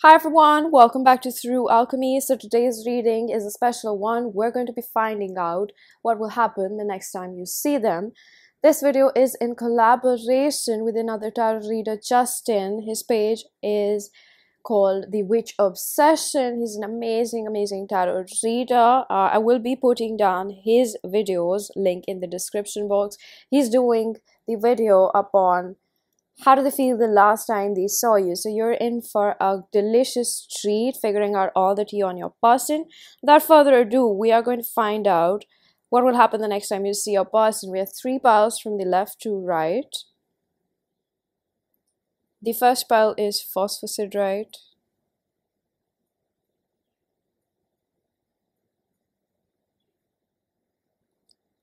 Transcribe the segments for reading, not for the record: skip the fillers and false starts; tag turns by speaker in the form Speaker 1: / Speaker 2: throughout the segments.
Speaker 1: Hi everyone, welcome back to Through Alchemy. So today's reading is a special one. We're going to be finding out what will happen the next time you see them. This video is in collaboration with another tarot reader, Justin. His page is called The Witch Obsession. He's an amazing tarot reader. I will be putting down his videos, link in the description box. He's doing the video upon how did they feel the last time they saw you? So you're in for a delicious treat, figuring out all the tea on your person. Without further ado, we are going to find out what will happen the next time you see your person. We have 3 piles from the left to right. The first pile is Phosphosoderite.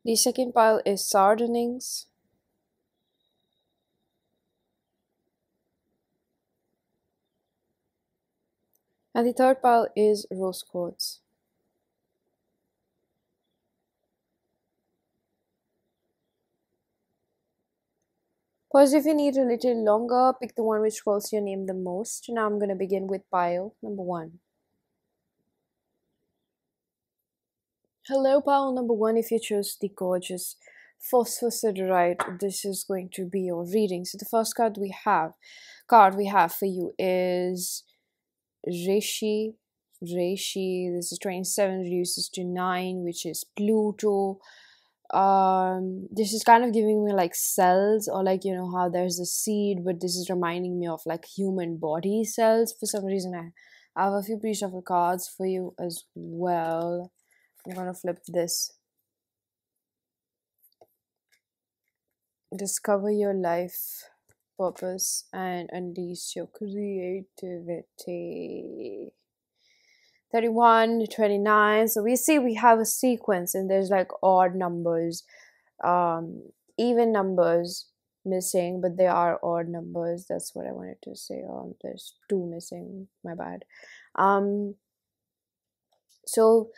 Speaker 1: The second pile is Sardonyx. And the third pile is Rose Quartz. Pause if you need a little longer, pick the one which calls your name the most. Now I'm going to begin with pile number 1. Hello, pile number 1. If you chose the gorgeous Phosphosoderite, this is going to be your reading. So the first card we have for you is Reishi. This is 27, reduces to 9, which is Pluto. This is kind of giving me like cells, or like, you know how there's a seed, but this is reminding me of like human body cells. For some reason I have a few pre-shuffle cards for you as well. I'm gonna flip this. Discover your life purpose and unleash your creativity. 31, 29. So we see we have a sequence, and there's like odd numbers, even numbers missing, but they are odd numbers. That's what I wanted to say. There's 2 missing, my bad. So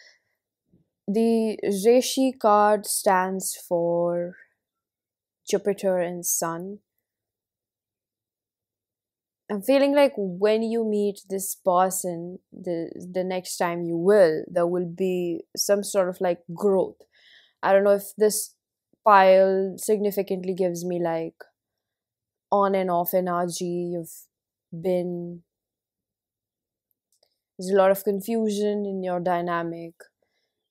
Speaker 1: the Reishi card stands for Jupiter and Sun. I'm feeling like when you meet this person, the next time you will, there will be some sort of like growth. I don't know if this pile significantly gives me like on and off energy. There's a lot of confusion in your dynamic.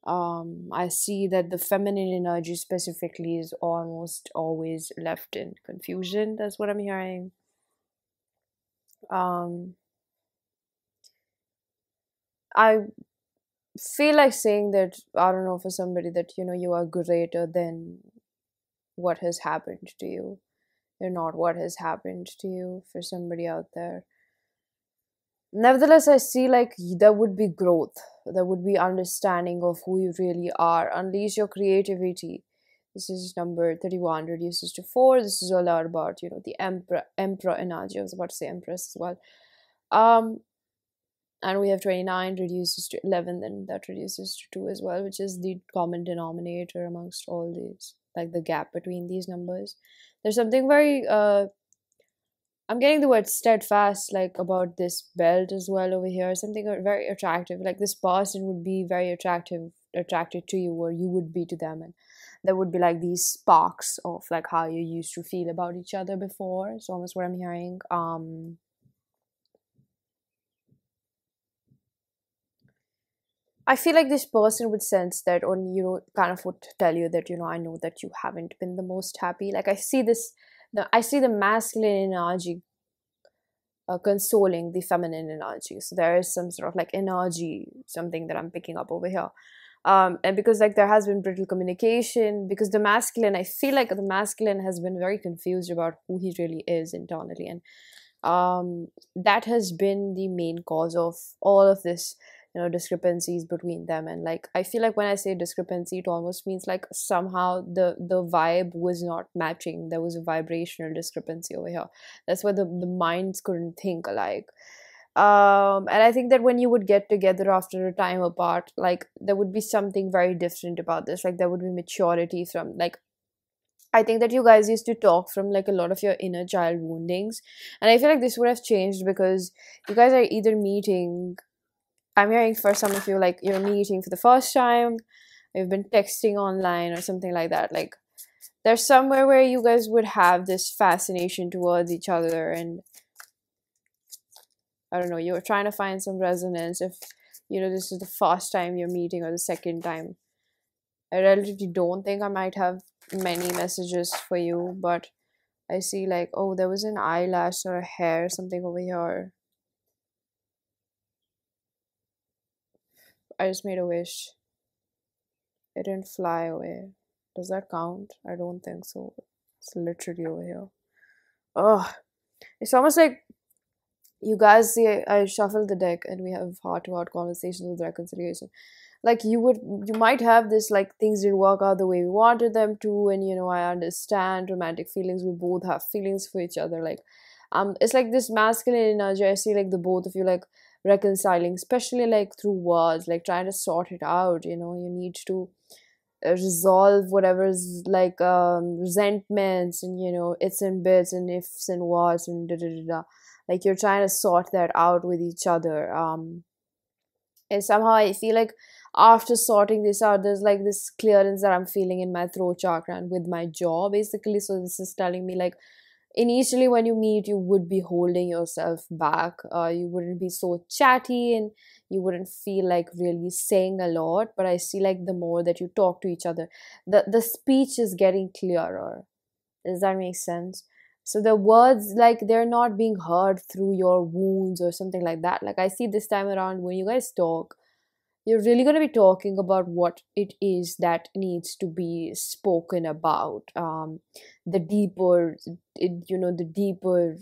Speaker 1: I see that the feminine energy specifically is almost always left in confusion. That's what I'm hearing. I feel like saying that, I don't know, for somebody that, you know, you are greater than what has happened to you. You're not what has happened to you, for somebody out there. Nevertheless, I see like there would be growth. There would be understanding of who you really are. Unleash your creativity. This is number 31, reduces to 4. This is all about, you know, the emperor energy. I was about to say empress as well. And we have 29, reduces to 11, then that reduces to 2 as well, which is the common denominator amongst all these, like the gap between these numbers. There's something very I'm getting the word steadfast, like about this belt as well over here. Something very attractive, like this person would be very attracted to you, or you would be to them, and there would be like these sparks of like how you used to feel about each other before. It's almost what I'm hearing. I feel like this person would sense that, or, you know, kind of would tell you that, you know, I know that you haven't been the most happy. Like I see the masculine energy consoling the feminine energy. So there is some sort of like energy, something that I'm picking up over here. And because like there has been brittle communication, because the masculine, I feel like the masculine has been very confused about who he really is internally, and that has been the main cause of all of this, you know, discrepancies between them. And like I feel like when I say discrepancy, it almost means like somehow the vibe was not matching. There was a vibrational discrepancy over here. That's why the minds couldn't think alike. And I think that when you would get together after a time apart, like there would be something very different about this. Like there would be maturity from, like, I think that you guys used to talk from like a lot of your inner child woundings, and I feel like this would have changed because you guys are either meeting. I'm hearing for some of you like you're meeting for the first time, you've been texting online or something like that. Like there's somewhere where you guys would have this fascination towards each other, and I don't know, you're trying to find some resonance if this is the first time you're meeting or the second time. I relatively don't think I might have many messages for you, but I see like, oh, there was an eyelash or a hair, something over here. I just made a wish. It didn't fly away. Does that count? I don't think so. It's literally over here. Oh, it's almost like you guys see I shuffle the deck and we have heart-to-heart conversations with reconciliation. Like you might have this like things didn't work out the way we wanted them to, and I understand romantic feelings. We both have feelings for each other. Like it's like this masculine energy. I see like the both of you like reconciling, especially like through words, like trying to sort it out. You need to resolve whatever's like resentments, and it's in bits and ifs and whats and da da da da. Like you're trying to sort that out with each other. And somehow I feel like after sorting this out, there's like this clearance that I'm feeling in my throat chakra and with my jaw basically. So this is telling me like initially when you meet, you would be holding yourself back. You wouldn't be so chatty, and you wouldn't feel like really saying a lot. But I see like the more that you talk to each other, the speech is getting clearer. Does that make sense? So the words, like, they're not being heard through your wounds or something like that. Like I see this time around when you guys talk, you're really going to be talking about what it is that needs to be spoken about. The deeper the deeper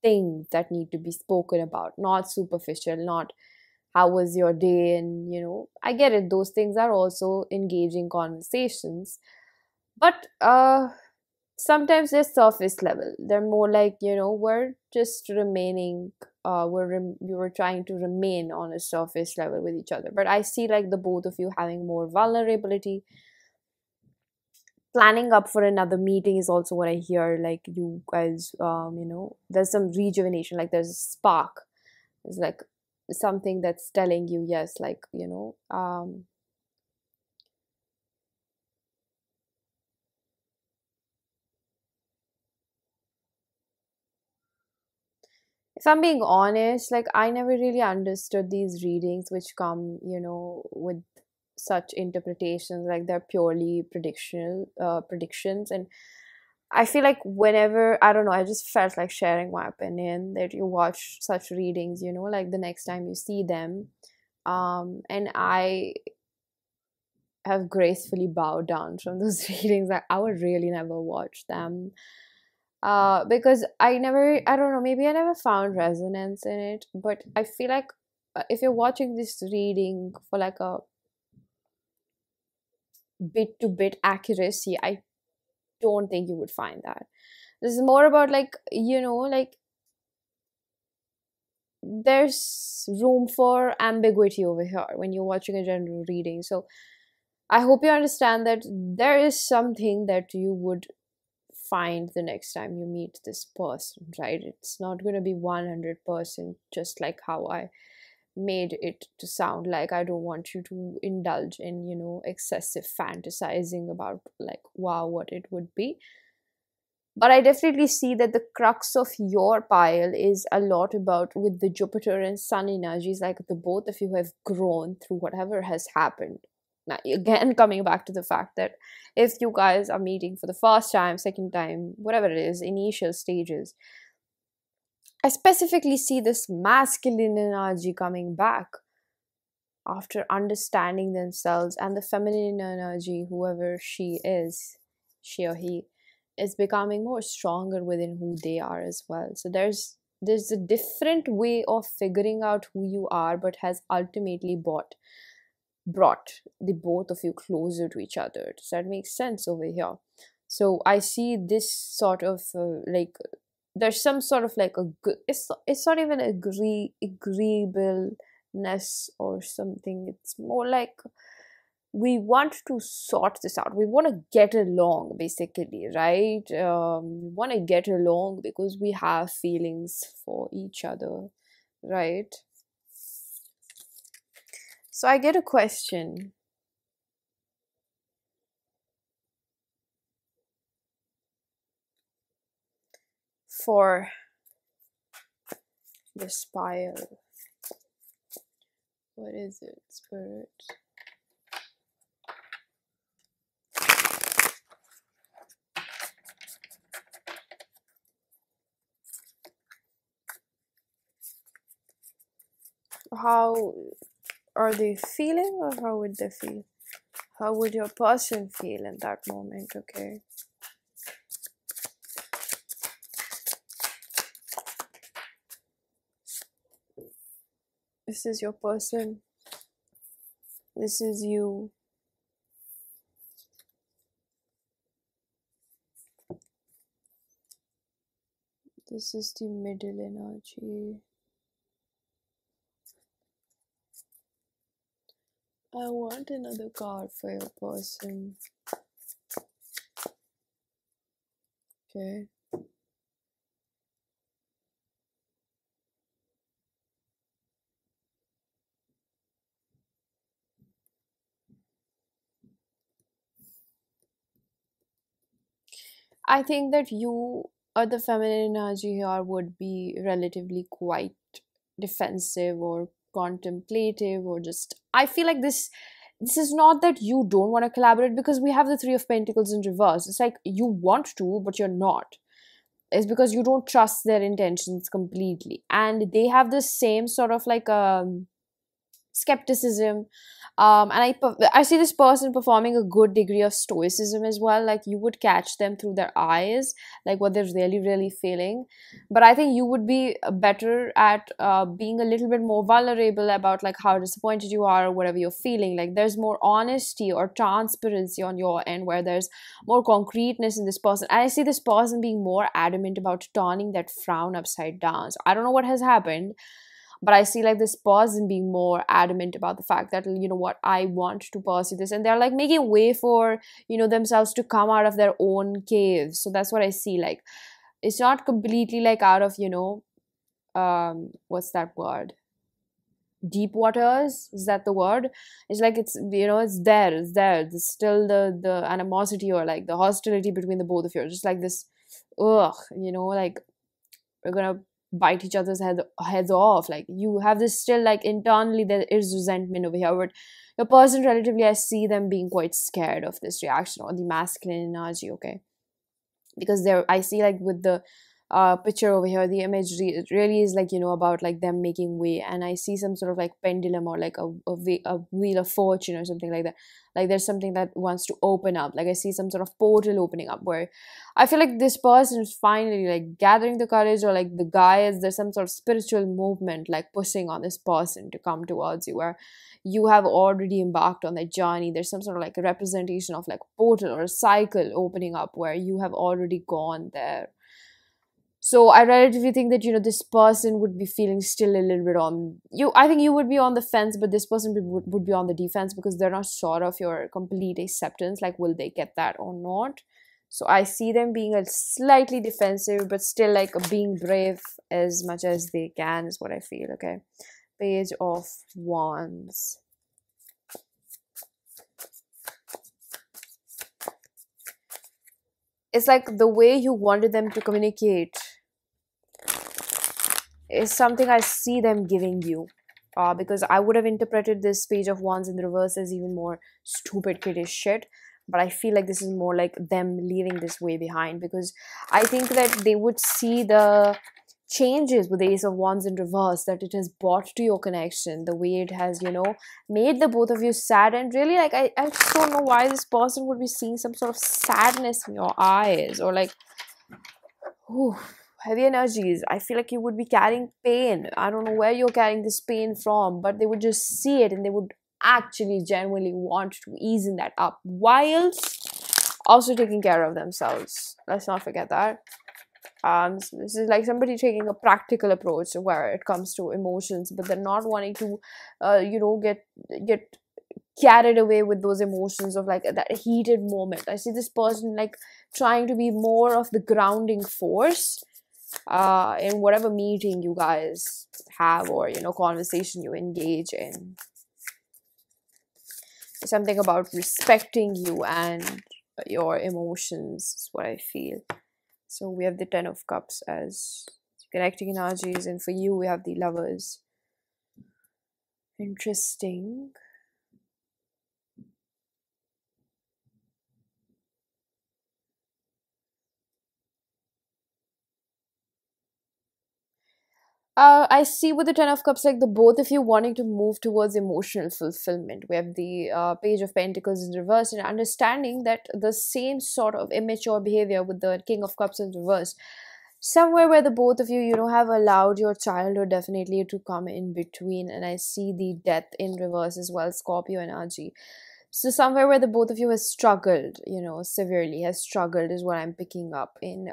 Speaker 1: things that need to be spoken about, not superficial, not how was your day. And I get it, those things are also engaging conversations, but sometimes they're surface level. They're more like, we're just remaining, we were trying to remain on a surface level with each other. But I see like the both of you having more vulnerability. Planning up for another meeting is also what I hear. Like you guys, there's some rejuvenation, like there's a spark. It's like something that's telling you, yes, like, if I'm being honest, like I never really understood these readings which come, with such interpretations. Like they're purely predictions. And I feel like whenever, I don't know, I just felt like sharing my opinion that you watch such readings, like the next time you see them. And I have gracefully bowed down from those readings. Like I would really never watch them. Because I don't know, maybe I never found resonance in it. But I feel like if you're watching this reading for like a bit to bit accuracy, I don't think you would find that. This is more about like, like there's room for ambiguity over here when you're watching a general reading. So I hope you understand that there is something that you would find the next time you meet this person, right? It's not going to be 100% just like how I made it to sound. Like I don't want you to indulge in excessive fantasizing about like, wow, what it would be. But I definitely see that the crux of your pile is a lot about with the Jupiter and Sun energies. Like the both of you have grown through whatever has happened. Now, again, coming back to the fact that if you guys are meeting for the first time, second time, whatever it is, initial stages, I specifically see this masculine energy coming back after understanding themselves, and the feminine energy, whoever she or he, is becoming more stronger within who they are as well. So there's a different way of figuring out who you are, but has ultimately brought the both of you closer to each other. Does that make sense over here? So I see this sort of like there's some sort of like it's not even agreeableness or something. It's more like we want to sort this out. We want to get along, basically, right? We want to get along because we have feelings for each other, right? So I get a question. For the spiral. What is it, Spirit? How are they feeling, or how would they feel? How would your person feel in that moment? Okay. This is your person. This is you. This is the middle energy. I want another card for your person. Okay. I think that you or the feminine energy here would be relatively quite defensive or contemplative, or just, I feel like this is not that you don't want to collaborate, because we have the Three of Pentacles in reverse. It's like you want to, but you're not. It's because you don't trust their intentions completely, and they have the same sort of like skepticism, and I see this person performing a good degree of stoicism as well. Like you would catch them through their eyes, like what they're really feeling. But I think you would be better at being a little bit more vulnerable about like how disappointed you are or whatever you're feeling. Like there's more honesty or transparency on your end, where there's more concreteness in this person. And I see this person being more adamant about turning that frown upside down. So I don't know what has happened, but I see like this person being more adamant about the fact that, you know what, I want to pursue this, and they're like making way for, you know, themselves to come out of their own caves. So that's what I see. Like it's not completely like out of, you know, what's that word, deep waters, is that the word? It's like, it's, you know, it's there, there's still the animosity or like the hostility between the both of you, just like this, ugh, you know, like we're gonna bite each other's heads off. Like you have this still, like internally there is resentment over here, but your person relatively, I see them being quite scared of this reaction or the masculine energy. Okay, because there I see like with the picture over here, the imagery, it really is like, you know, about like them making way, and I see some sort of like pendulum or like a wheel of fortune or something like that. Like there's something that wants to open up. Like I see some sort of portal opening up, where I feel like this person is finally like gathering the courage, or like the guy is, there's some sort of spiritual movement like pushing on this person to come towards you, where you have already embarked on that journey. There's some sort of like a representation of like a portal or a cycle opening up, where you have already gone there. So I relatively think that, you know, this person would be feeling still a little bit on you. I think you would be on the fence, but this person would be on the defense, because they're not sure of your complete acceptance. Like, will they get that or not? So I see them being a slightly defensive, but still like being brave as much as they can, is what I feel. Okay. Page of Wands. It's like the way you wanted them to communicate is something I see them giving you. Because I would have interpreted this Page of Wands in the reverse as even more stupid, kiddish shit. But I feel like this is more like them leaving this way behind, because I think that they would see the changes with the Ace of Wands in reverse that it has brought to your connection, the way it has, you know, made the both of you sad. And really, like, I just don't know why this person would be seeing some sort of sadness in your eyes, or like, whew, heavy energies. I feel like you would be carrying pain. I don't know where you're carrying this pain from, but they would just see it and they would actually genuinely want to ease in that up, whilst also taking care of themselves. Let's not forget that. So this is like somebody taking a practical approach where it comes to emotions, but they're not wanting to, you know, get carried away with those emotions of like that heated moment. I see this person like trying to be more of the grounding force in whatever meeting you guys have, or you know, conversation you engage in. Something about respecting you and your emotions is what I feel. So we have the Ten of Cups as connecting energies, and for you we have the Lovers. Interesting. I see with the Ten of Cups, like the both of you wanting to move towards emotional fulfillment. We have the Page of Pentacles in reverse, and understanding that the same sort of immature behavior with the King of Cups in reverse. Somewhere where the both of you, you know, have allowed your childhood definitely to come in between. And I see the Death in reverse as well, Scorpio energy. So somewhere where the both of you has struggled, you know, severely has struggled is what I'm picking up in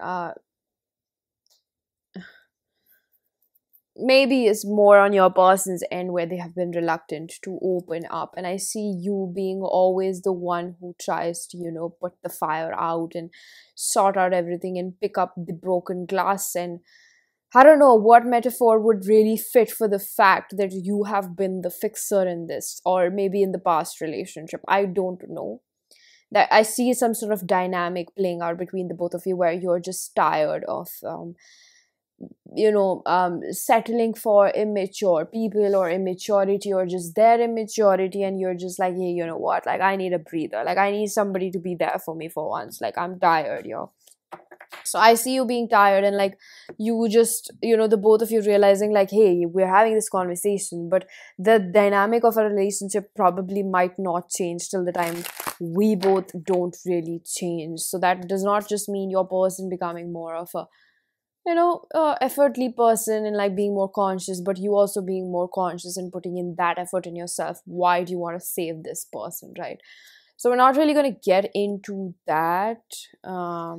Speaker 1: maybe it's more on your person's end where they have been reluctant to open up. And I see you being always the one who tries to, you know, put the fire out and sort out everything and pick up the broken glass. And I don't know what metaphor would really fit for the fact that you have been the fixer in this, or maybe in the past relationship. I don't know. That I see some sort of dynamic playing out between the both of you where you're just tired of you know, settling for immature people or immaturity, or just their immaturity, and you're just like, hey, you know what, like I need a breather, like I need somebody to be there for me for once, like I'm tired, yo. So I see you being tired, and like you just, you know, the both of you realizing like, hey, we're having this conversation, but the dynamic of a relationship probably might not change till the time we both don't really change. So that does not just mean your person becoming more of a, you know, effortly person and like being more conscious, but you also being more conscious and putting in that effort in yourself. Why do you want to save this person, right? So we're not really going to get into that. I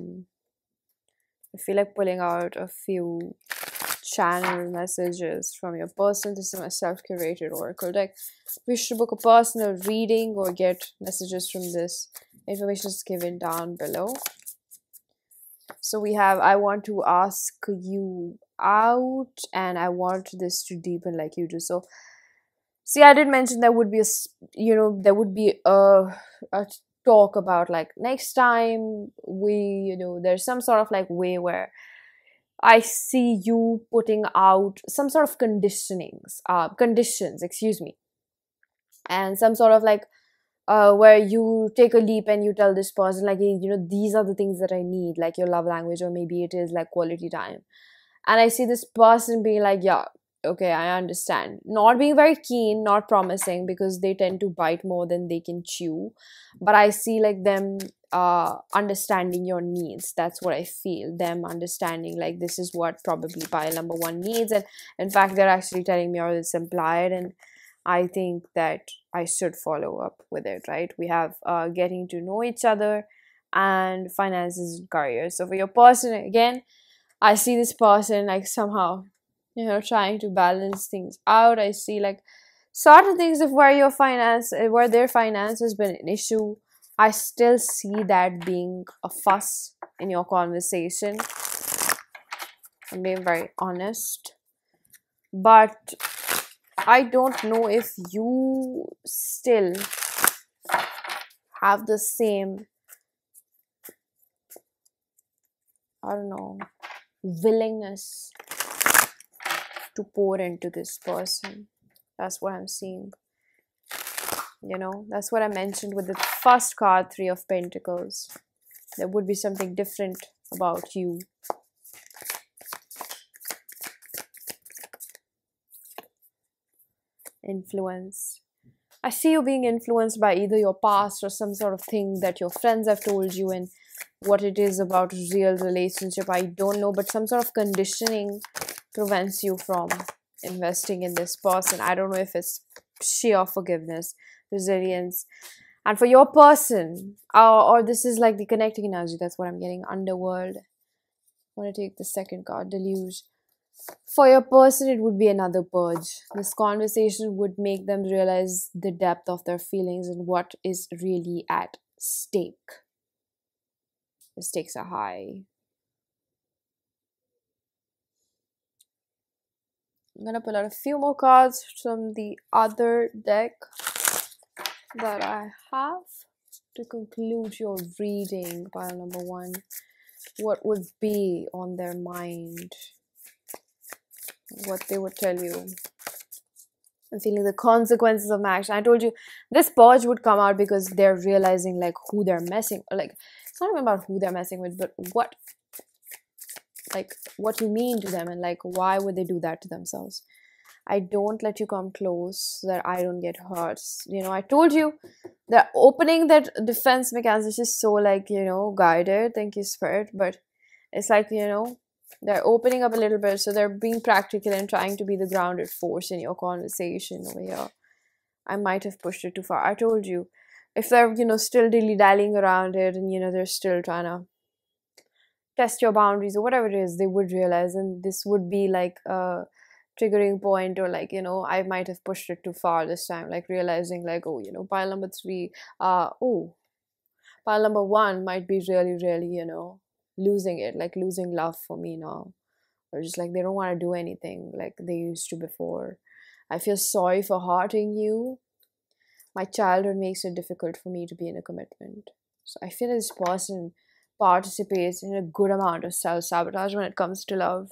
Speaker 1: feel like pulling out a few channel messages from your person. This is my self-curated oracle deck. Wish to book a personal reading or get messages from this. Information is given down below. So we have, I want to ask you out, and I want this to deepen like you do. So see, I did mention there would be a, you know, there would be a talk about like next time we, you know, there's some sort of like way where I see you putting out some sort of conditions, excuse me, and some sort of like where you take a leap and you tell this person like, hey, you know, these are the things that I need, like your love language, or maybe it is like quality time. And I see this person being like, yeah, okay, I understand. Not being very keen, not promising, because they tend to bite more than they can chew. But I see like them understanding your needs. That's what I feel. Them understanding like this is what probably pile number one needs. And in fact, they're actually telling me all this implied. And I think that I should follow up with it, right? We have getting to know each other and finances and career. So for your person, again, I see this person like somehow, you know, trying to balance things out. I see like certain things of where your finance, where their finance has been an issue. I still see that being a fuss in your conversation. I'm being very honest. But I don't know if you still have the same, I don't know, willingness to pour into this person. That's what I'm seeing. You know, that's what I mentioned with the first card, Three of Pentacles. There would be something different about you. Influence. I see you being influenced by either your past or some sort of thing that your friends have told you, and what it is about real relationship, I don't know, but some sort of conditioning prevents you from investing in this person. I don't know if it's sheer forgiveness, resilience. And for your person, or this is like the connecting energy, that's what I'm getting, underworld. I want to take the second card, deluge. For your person, it would be another purge. This conversation would make them realize the depth of their feelings and what is really at stake. The stakes are high. I'm gonna pull out a few more cards from the other deck that I have to conclude your reading. Pile number one. What would be on their mind? What they would tell you. I'm feeling the consequences of my action. I told you this purge would come out because they're realizing like who they're messing. Like it's not even about who they're messing with, but what you mean to them and like why would they do that to themselves. I don't let you come close so that I don't get hurt. You know, I told you they're opening that defense mechanism is just so like, you know, guided. Thank you, Spirit. But it's like, you know, they're opening up a little bit, so they're being practical and trying to be the grounded force in your conversation over here. I might have pushed it too far. I told you, if they're, you know, still dilly-dallying around it and, you know, they're still trying to test your boundaries or whatever it is, they would realize, and this would be like a triggering point, or like, you know, I might have pushed it too far this time, like realizing like, oh, you know, pile number three, pile number one might be really, really, you know, losing it, like losing love for me now, or just like they don't want to do anything like they used to before. I feel sorry for hurting you. My childhood makes it difficult for me to be in a commitment. So I feel this person participates in a good amount of self-sabotage when it comes to love.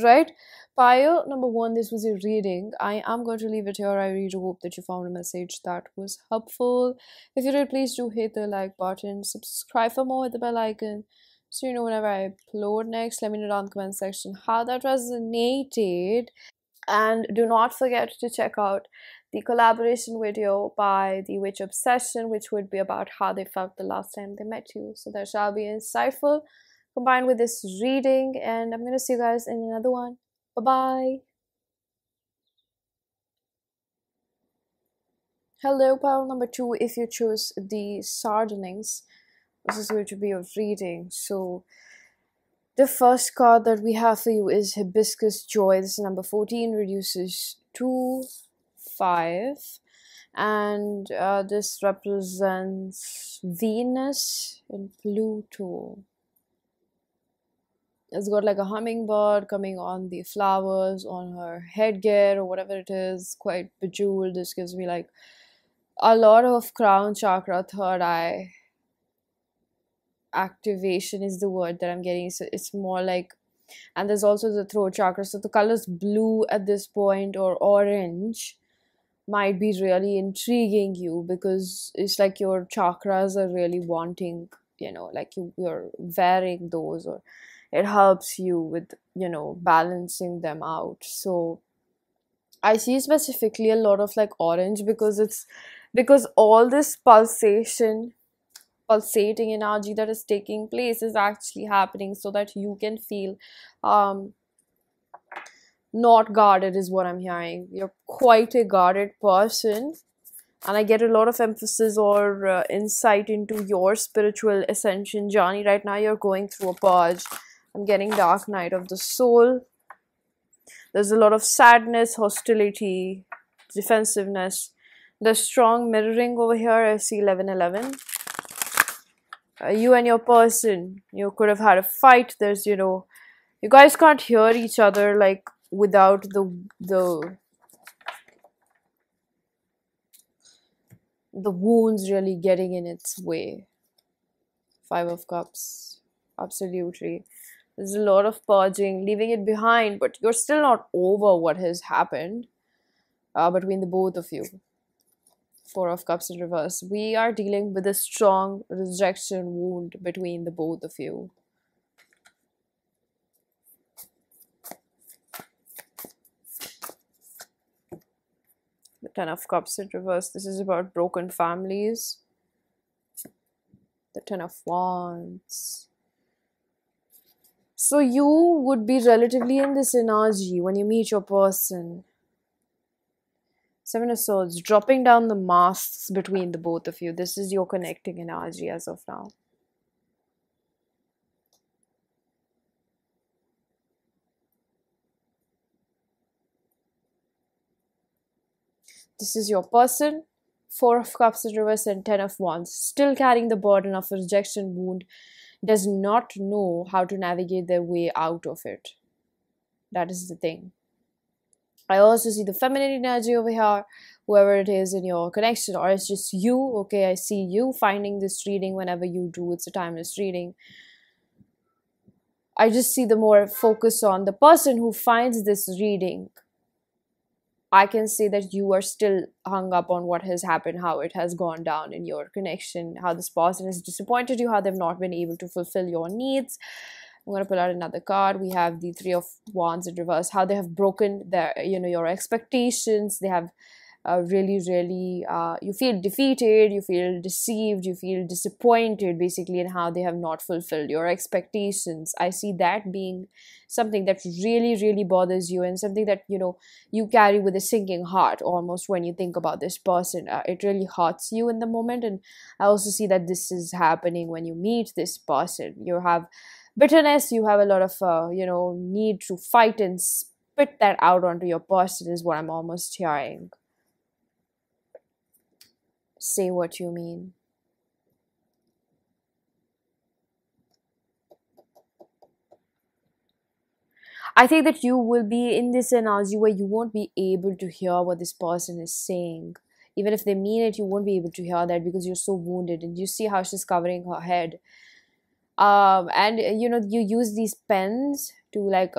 Speaker 1: Right? Pile number one, this was a reading. I am going to leave it here. I really hope that you found a message that was helpful. If you did, please do hit the like button. Subscribe for more with the bell icon, so you know whenever I upload next. Let me know down in the comment section how that resonated. And do not forget to check out the collaboration video by the Witch Obsession, which would be about how they felt the last time they met you. So that shall be insightful combined with this reading, and I'm going to see you guys in another one. Bye-bye. Hello, pile number two. If you choose the Sardonyx, this is going to be a reading. So the first card that we have for you is Hibiscus Joy. This is number 14, reduces to 5. And this represents Venus and Pluto. It's got like a hummingbird coming on the flowers on her headgear or whatever it is, quite bejeweled. This gives me like a lot of crown chakra, third eye activation is the word that I'm getting. So it's more like, and there's also the throat chakra. So the colors blue at this point or orange might be really intriguing you, because it's like your chakras are really wanting, you know, like you're wearing those, or it helps you with, you know, balancing them out. So I see specifically a lot of like orange, because all this pulsating energy that is taking place is actually happening so that you can feel not guarded, is what I'm hearing. You're quite a guarded person, and I get a lot of emphasis or insight into your spiritual ascension journey. Right now you're going through a purge. I'm getting Dark Night of the Soul. There's a lot of sadness, hostility, defensiveness. There's strong mirroring over here. I see 1111. You and your person, you could have had a fight. There's, you know, you guys can't hear each other like without the wounds really getting in its way. 5 of Cups. Absolutely. There's a lot of purging, leaving it behind, but you're still not over what has happened between the both of you. 4 of Cups in reverse. We are dealing with a strong rejection wound between the both of you. The 10 of Cups in reverse. This is about broken families. The 10 of Wands. So you would be relatively in this energy when you meet your person. 7 of Swords, dropping down the masks between the both of you. This is your connecting energy as of now. This is your person. 4 of Cups in reverse and 10 of Wands. Still carrying the burden of a rejection wound. Does not know how to navigate their way out of it. That is the thing. I also see the feminine energy over here, whoever it is in your connection, or it's just you. Okay, I see you finding this reading whenever you do. It's a timeless reading. I just see the more focus on the person who finds this reading. I can say that you are still hung up on what has happened, how it has gone down in your connection, how this person has disappointed you, how they've not been able to fulfill your needs. I'm going to pull out another card. We have the 3 of Wands in reverse, how they have broken their, your expectations. They have really, you feel defeated, you feel deceived, you feel disappointed basically in how they have not fulfilled your expectations. I see that being something that really bothers you, and something that you carry with a sinking heart almost when you think about this person. It really hurts you in the moment. And I also see that this is happening when you meet this person. You have bitterness, you have a lot of need to fight and spit that out onto your person, is what I'm almost hearing. Say what you mean. I think that you will be in this energy where you won't be able to hear what this person is saying. Even if they mean it, you won't be able to hear that because you're so wounded. And you see how she's covering her head. And you use these pens to like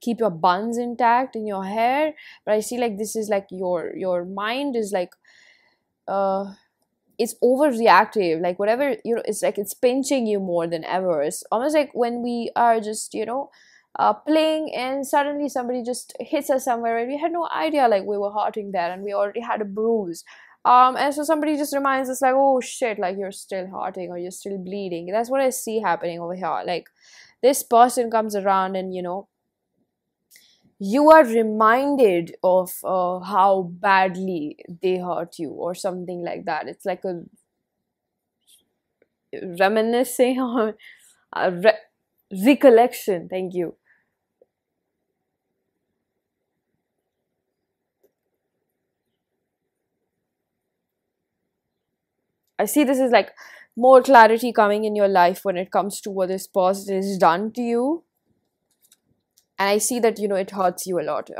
Speaker 1: keep your buns intact in your hair. But I see like this is like your mind is like it's overreactive, like whatever, it's like it's pinching you more than ever. It's almost like when we are just playing and suddenly somebody just hits us somewhere and we had no idea like we were hurting there and we already had a bruise. And so somebody just reminds us like, oh shit, like you're still hurting or you're still bleeding. That's what I see happening over here. Like this person comes around and you are reminded of how badly they hurt you or something like that. It's like a reminiscing or a recollection. Thank you. I see this is like more clarity coming in your life when it comes to what this person has done to you. And I see that, it hurts you a lot.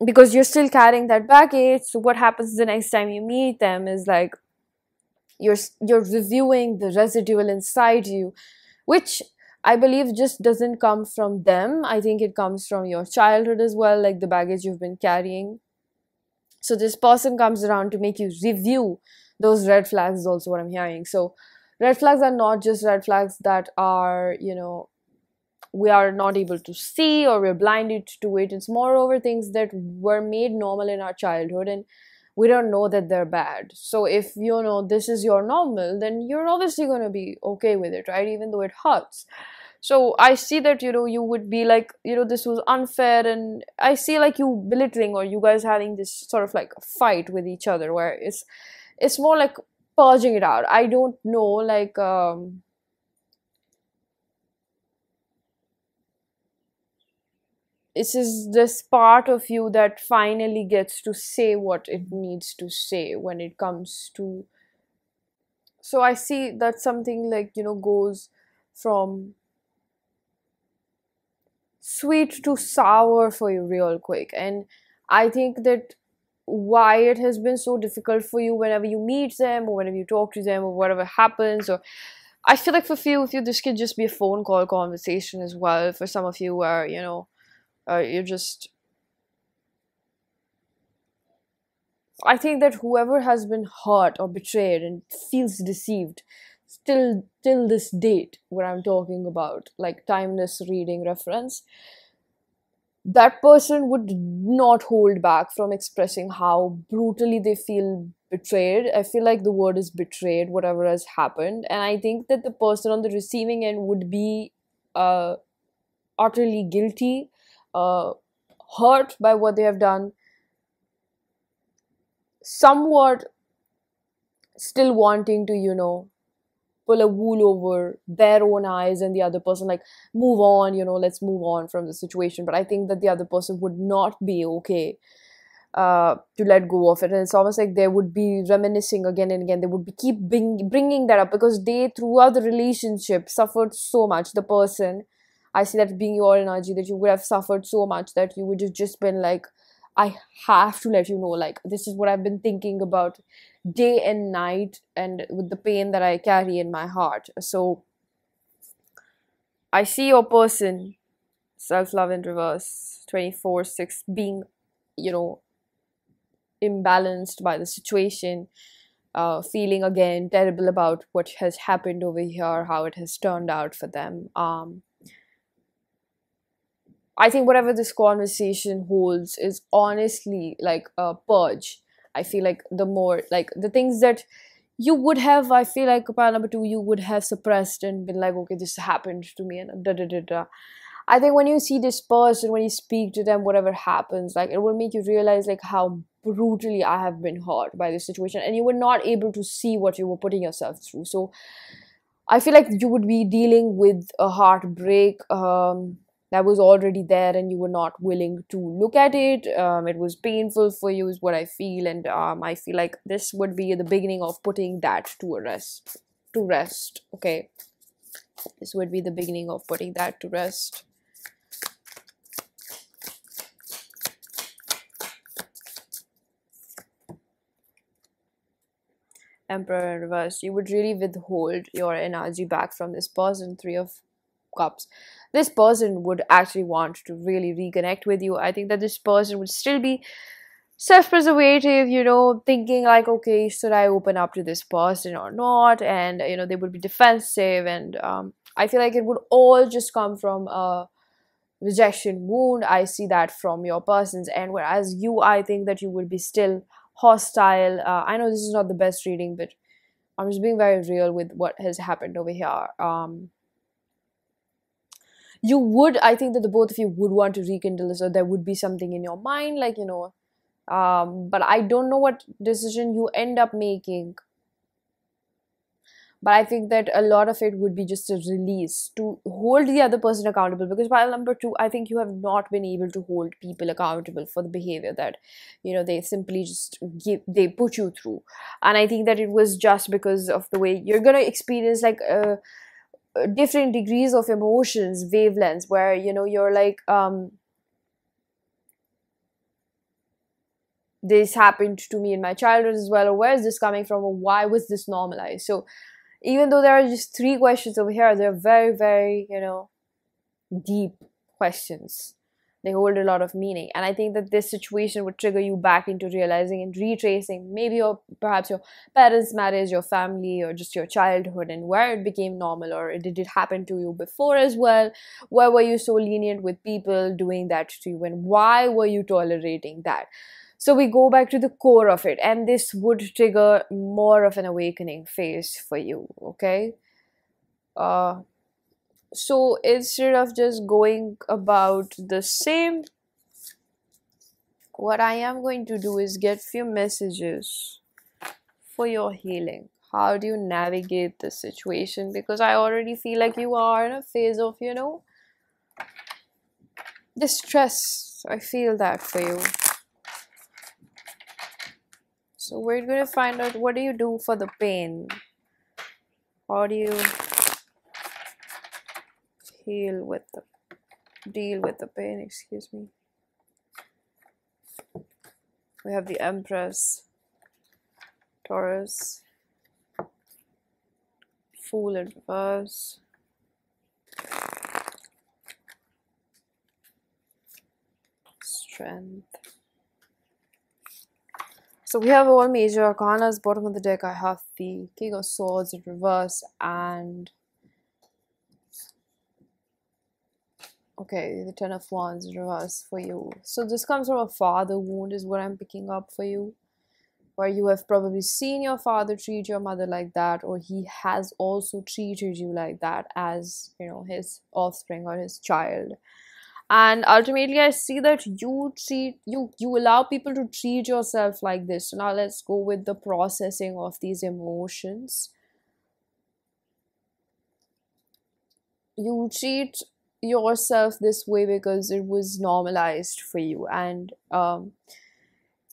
Speaker 1: Because you're still carrying that baggage. So what happens the next time you meet them is like you're reviewing the residual inside you, which I believe just doesn't come from them. I think it comes from your childhood as well, like the baggage you've been carrying. So this person comes around to make you review those red flags is also what I'm hearing. So red flags are not just red flags that are, we are not able to see or we're blinded to it. It's moreover things that were made normal in our childhood and we don't know that they're bad. So if this is your normal, then you're obviously going to be okay with it, right? Even though it hurts. So I see that, you would be like, this was unfair, and I see like you belittling or you guys having this sort of like fight with each other where it's more like purging it out. I don't know, like, this is this part of you that finally gets to say what it needs to say when it comes to. So I see that something like, goes from sweet to sour for you real quick. And I think that why it has been so difficult for you whenever you meet them or whenever you talk to them or whatever happens, or I feel like for a few of you this could just be a phone call conversation as well. For some of you where you're just, I think that whoever has been hurt or betrayed and feels deceived still till this date, what I'm talking about, like timeless reading reference, that person would not hold back from expressing how brutally they feel betrayed. I feel like the word is betrayed, whatever has happened. And I think that the person on the receiving end would be utterly guilty, hurt by what they have done, somewhat still wanting to, pull a wool over their own eyes and the other person, like, move on, let's move on from the situation. But I think that the other person would not be okay to let go of it, and it's almost like they would be reminiscing again and again. They would be keep bringing that up because they, throughout the relationship, suffered so much. The person, I see that being your energy, that you would have suffered so much that you would have just been like, I have to let you know, like, this is what I've been thinking about day and night, and with the pain that I carry in my heart. So I see your person, self-love in reverse, 24/6, being, imbalanced by the situation, feeling again terrible about what has happened over here, how it has turned out for them. I think whatever this conversation holds is honestly like a purge. I feel like the more, like, the things that you would have, I feel like, part number two, you would have suppressed and been like, okay, this happened to me, and da da da da. I think when you see this person, when you speak to them, whatever happens, like, it will make you realize like how brutally I have been hurt by this situation, and you were not able to see what you were putting yourself through. So I feel like you would be dealing with a heartbreak that was already there, and you were not willing to look at it. It was painful for you, is what I feel, and I feel like this would be the beginning of putting that to a rest. To rest, okay. This would be the beginning of putting that to rest. Emperor in reverse. You would really withhold your energy back from this person. 3 of Cups. This person would actually want to really reconnect with you. I think that this person would still be self-preservative, thinking like, okay, should I open up to this person or not? And they would be defensive, and I feel like it would all just come from a rejection wound. I see that from your person's end, whereas you, I think that you would be still hostile. I know this is not the best reading, but I'm just being very real with what has happened over here. You would, I think that the both of you would want to rekindle this, or there would be something in your mind, like, but I don't know what decision you end up making. But I think that a lot of it would be just a release to hold the other person accountable, because pile number 2, I think you have not been able to hold people accountable for the behavior that, they simply just they put you through. And I think that it was just because of the way you're going to experience, like, different degrees of emotions, wavelengths, where, you're like, this happened to me in my childhood as well, or where is this coming from, or why was this normalized? So even though there are just 3 questions over here, they're very, very, deep questions. They hold a lot of meaning. And I think that this situation would trigger you back into realizing and retracing maybe perhaps your parents' marriage, your family, or just your childhood, and where it became normal, or did it happen to you before as well? Why were you so lenient with people doing that to you, and why were you tolerating that? So we go back to the core of it, and this would trigger more of an awakening phase for you, okay? So instead of just going about the same, what I am going to do is get few messages for your healing. How do you navigate this situation? Because I already feel like you are in a phase of, distress. I feel that for you. So we're going to find out, what do you do for the pain? How do you deal with the pain? Excuse me. We have the Empress, Taurus, Fool in reverse, Strength. So we have all major arcanas. Bottom of the deck, I have the King of Swords in reverse, and okay, the 10 of Wands in reverse for you. So this comes from a father wound, is what I'm picking up for you, where you have probably seen your father treat your mother like that, or he has also treated you like that as, his offspring or his child. And ultimately, I see that you allow people to treat yourself like this. So now let's go with the processing of these emotions. you treat yourself this way because it was normalized for you. And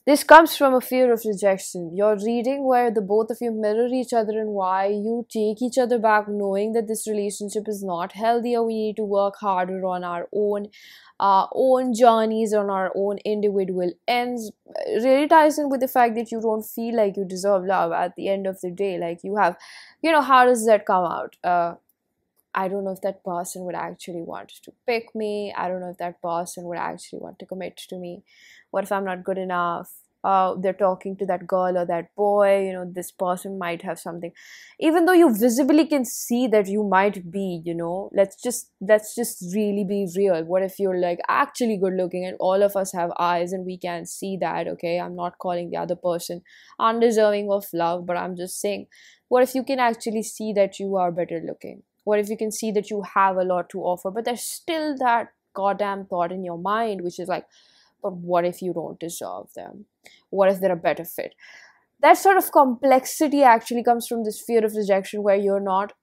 Speaker 1: this comes from a fear of rejection. You're reading where the both of you mirror each other and why you take each other back, knowing that this relationship is not healthy, or we need to work harder on our own journeys, on our own individual ends. Really ties in with the fact that you don't feel like you deserve love at the end of the day. Like you have, how does that come out? I don't know if that person would actually want to pick me. I don't know if that person would actually want to commit to me. What if I'm not good enough? They're talking to that girl or that boy. This person might have something. Even though you visibly can see that you might be, let's just really be real. What if you're like actually good looking and all of us have eyes and we can see that? Okay, I'm not calling the other person undeserving of love, but I'm just saying, what if you can actually see that you are better looking? What if you can see that you have a lot to offer, but there's still that goddamn thought in your mind, which is like, but what if you don't deserve them? What if they're a better fit? That sort of complexity actually comes from this fear of rejection, where you're not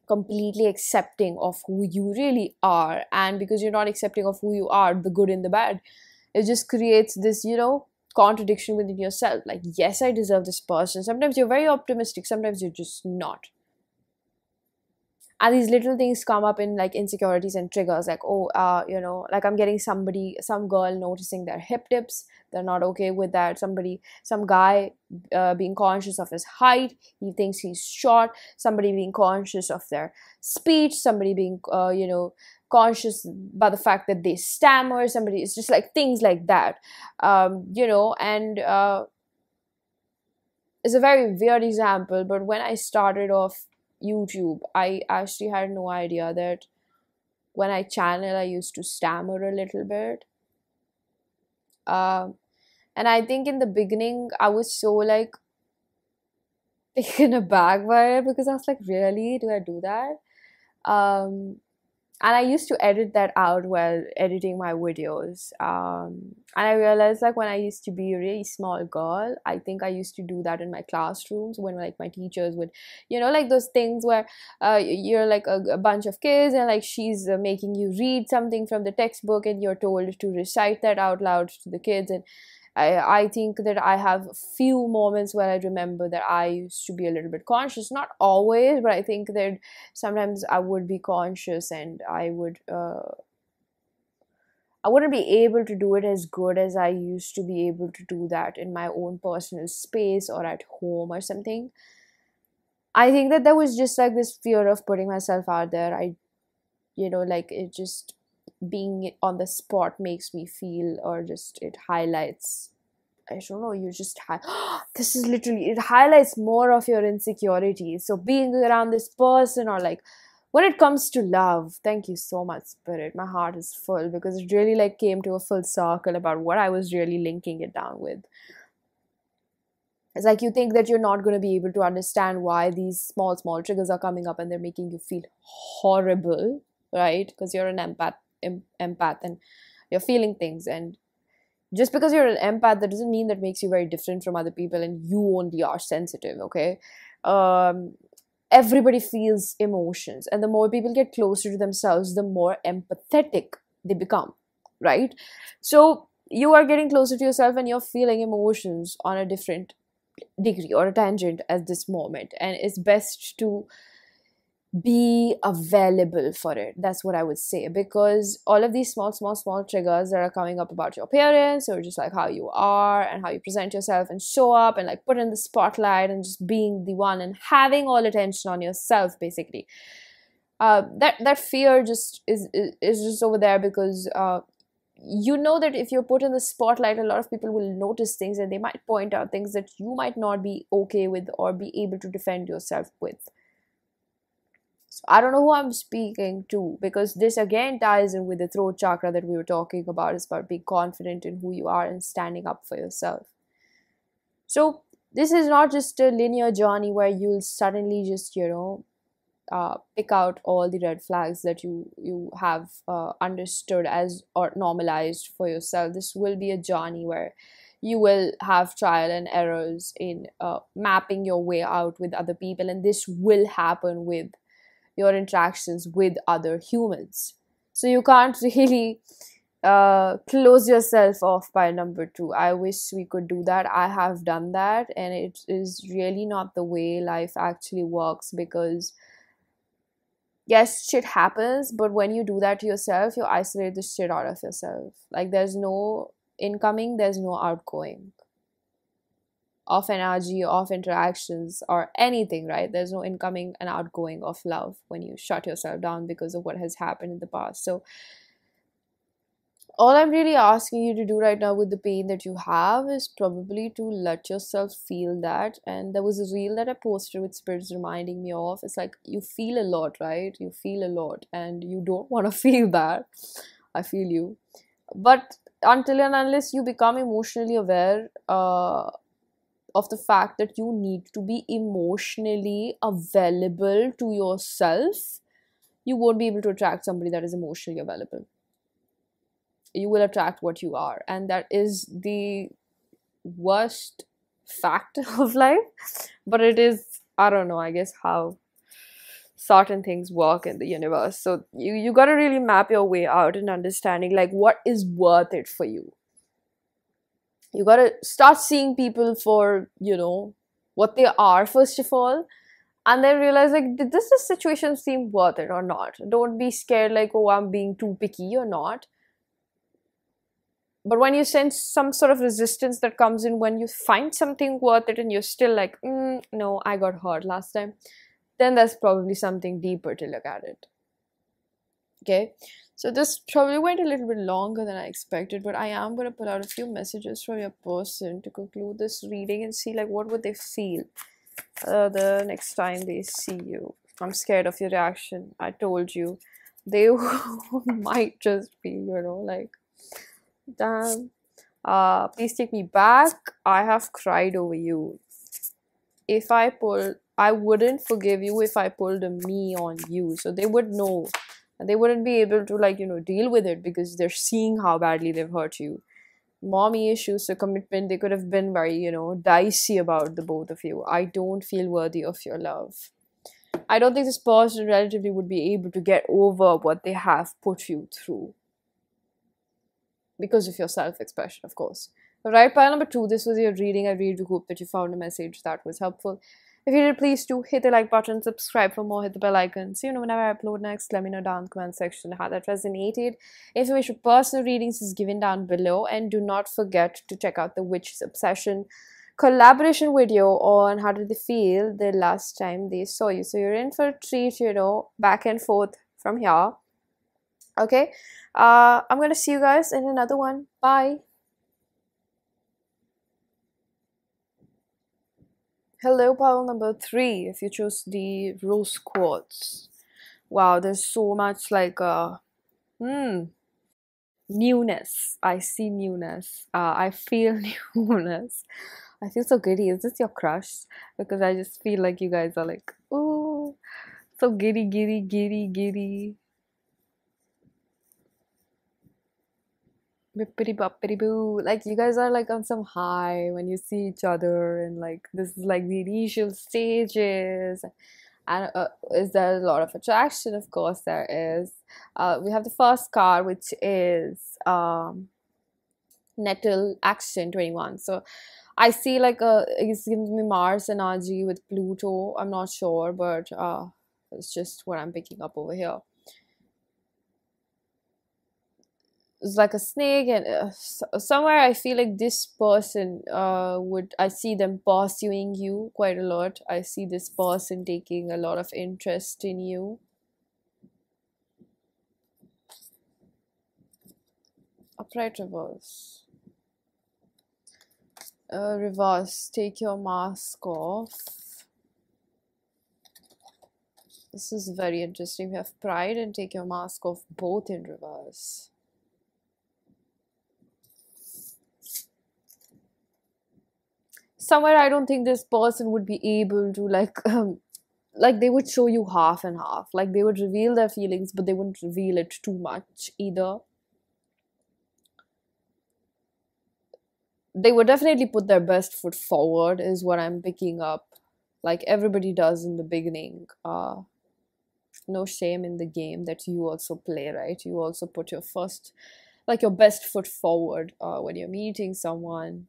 Speaker 1: completely accepting of who you really are. And because you're not accepting of who you are, the good and the bad, it just creates this, contradiction within yourself. Like, yes, I deserve this person. Sometimes you're very optimistic, sometimes you're just not. And these little things come up in like insecurities and triggers, like, like I'm getting some girl noticing their hip dips. They're not okay with that. Some guy being conscious of his height. He thinks he's short. Somebody being conscious of their speech. Somebody being, conscious by the fact that they stammer. Somebody, it's just like things like that, and it's a very weird example, but when I started off YouTube, I actually had no idea that when I channel, I used to stammer a little bit. And I think in the beginning, I was so like taken aback by it, because I was like, really? Do I do that? And I used to edit that out while editing my videos. And I realized, like, when I used to be a really small girl, I think I used to do that in my classrooms when, like, my teachers would, like those things where you're like a bunch of kids and like she's making you read something from the textbook and you're told to recite that out loud to the kids. And I think that I have a few moments where I remember that I used to be a little bit conscious. Not always, but I think that sometimes I would be conscious and I wouldn't be able to do it as good as I used to be able to do that in my own personal space or at home or something. I think that there was just like this fear of putting myself out there. Like it just being on the spot makes me feel, or just it highlights, I don't know, this is literally, it highlights more of your insecurities. So being around this person, or like when it comes to love, thank you so much, Spirit, my heart is full, because it really like came to a full circle about what I was really linking it down with. It's like you think that you're not going to be able to understand why these small triggers are coming up and they're making you feel horrible, right? Because you're an empath and you're feeling things, and just because you're an empath, that doesn't mean that makes you very different from other people and you only are sensitive. Okay, everybody feels emotions, and the more people get closer to themselves, the more empathetic they become, right? So you are getting closer to yourself and you're feeling emotions on a different degree or a tangent at this moment, and it's best to be available for it. That's what I would say, because all of these small triggers that are coming up about your appearance, or just like how you are and how you present yourself and show up and like put in the spotlight and just being the one and having all attention on yourself, basically, that fear just is just over there, because that if you're put in the spotlight, a lot of people will notice things and they might point out things that you might not be okay with or be able to defend yourself with. So I don't know who I'm speaking to, because this again ties in with the throat chakra that we were talking about. It's about being confident in who you are and standing up for yourself. So this is not just a linear journey where you'll suddenly just, pick out all the red flags that you have understood as or normalized for yourself. This will be a journey where you will have trial and errors in mapping your way out with other people, and this will happen with your interactions with other humans. So you can't really close yourself off by number 2. I wish we could do that. I have done that, and it is really not the way life actually works, because yes, shit happens, but when you do that to yourself, you isolate the shit out of yourself. Like, there's no incoming, there's no outgoing of energy, of interactions, or anything, right? There's no incoming and outgoing of love when you shut yourself down because of what has happened in the past. So all I'm really asking you to do right now with the pain that you have is probably to let yourself feel that. And there was a reel that I posted with spirits reminding me of. It's like, you feel a lot, right? You feel a lot and you don't want to feel that. I feel you. But until and unless you become emotionally aware of the fact that you need to be emotionally available to yourself, you won't be able to attract somebody that is emotionally available. You will attract what you are, and that is the worst fact of life. But it is, I don't know, I guess, how certain things work in the universe. So you got to really map your way out in understanding, like, what is worth it for you. You got to start seeing people for, you know, what they are, first of all, and then realize, like, did this situation seem worth it or not? Don't be scared like, oh, I'm being too picky or not. But when you sense some sort of resistance that comes in when you find something worth it and you're still like, no, I got hurt last time, then there's probably something deeper to look at it. Okay, so this probably went a little bit longer than I expected, but I am going to pull out a few messages from your person to conclude this reading and see, like, what would they feel the next time they see you. I'm scared of your reaction. I told you. They might just be, you know, like, damn, please take me back. I have cried over you. I wouldn't forgive you if I pulled a me on you. So they would know. And they wouldn't be able to, like, you know, deal with it because they're seeing how badly they've hurt you. Mommy issues, so commitment, they could have been very, you know, dicey about the both of you. I don't feel worthy of your love. I don't think this person relatively would be able to get over what they have put you through. Because of your self-expression, of course. Right, pile number 2, this was your reading. I really do hope that you found a message that was helpful. If you did, please do hit the like button, subscribe for more, hit the bell icon so you know whenever I upload next. Let me know down in the comment section how that resonated. Information for personal readings is given down below, and do not forget to check out the Witch's Obsession collaboration video on how did they feel the last time they saw you. So you're in for a treat, you know, back and forth from here. Okay, I'm gonna see you guys in another one. Bye. Hello, pile number 3. If you chose the rose quartz, wow, there's so much, like, newness. I see newness. I feel newness. I feel so giddy. Is this your crush? Because I just feel like you guys are like, ooh, so giddy, giddy, giddy, giddy. Bippity boppity boo. Like, you guys are like on some high when you see each other, and like, this is like the initial stages. And is there a lot of attraction? Of course there is. We have the first card, which is Nettle Action 21. So I see, like, it's giving me Mars energy with Pluto. I'm not sure, but it's just what I'm picking up over here. It's like a snake, and somewhere I feel like this person I see them pursuing you quite a lot. I see this person taking a lot of interest in you. Upright reverse. Reverse, take your mask off. This is very interesting. We have pride and take your mask off, both in reverse. Somewhere I don't think this person would be able to, like they would show you half and half. Like, they would reveal their feelings, but they wouldn't reveal it too much either. They would definitely put their best foot forward, is what I'm picking up. Like everybody does in the beginning. no shame in the game that you also play, right? You also put your first, like your best foot forward when you're meeting someone.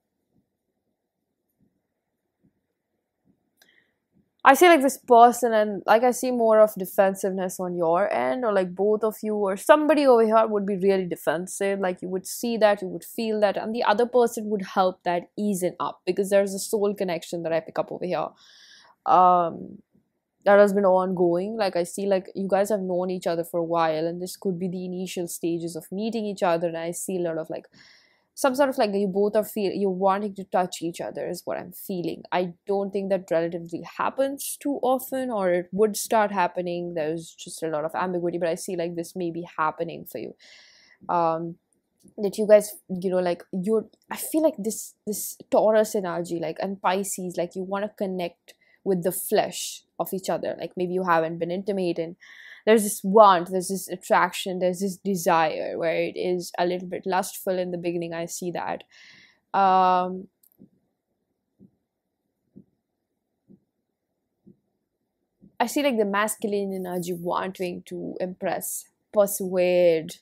Speaker 1: I see like this person, and like I see more of defensiveness on your end, or like both of you or somebody over here would be really defensive. Like you would see that, you would feel that, and the other person would help that easing up, because there's a soul connection that I pick up over here. That has been ongoing. Like I see like you guys have known each other for a while, and this could be the initial stages of meeting each other, and I see a lot of like some sort of like you both are you're wanting to touch each other is what I'm feeling. I don't think that relatively happens too often, or it would start happening. There's just a lot of ambiguity, but I see like this may be happening for you. That you guys, you know, like I feel like this Taurus energy, like, and Pisces, like you want to connect with the flesh of each other. Like maybe you haven't been intimate, and there's this want, there's this attraction, there's this desire where it is a little bit lustful in the beginning. I see that. I see like the masculine energy wanting to impress, persuade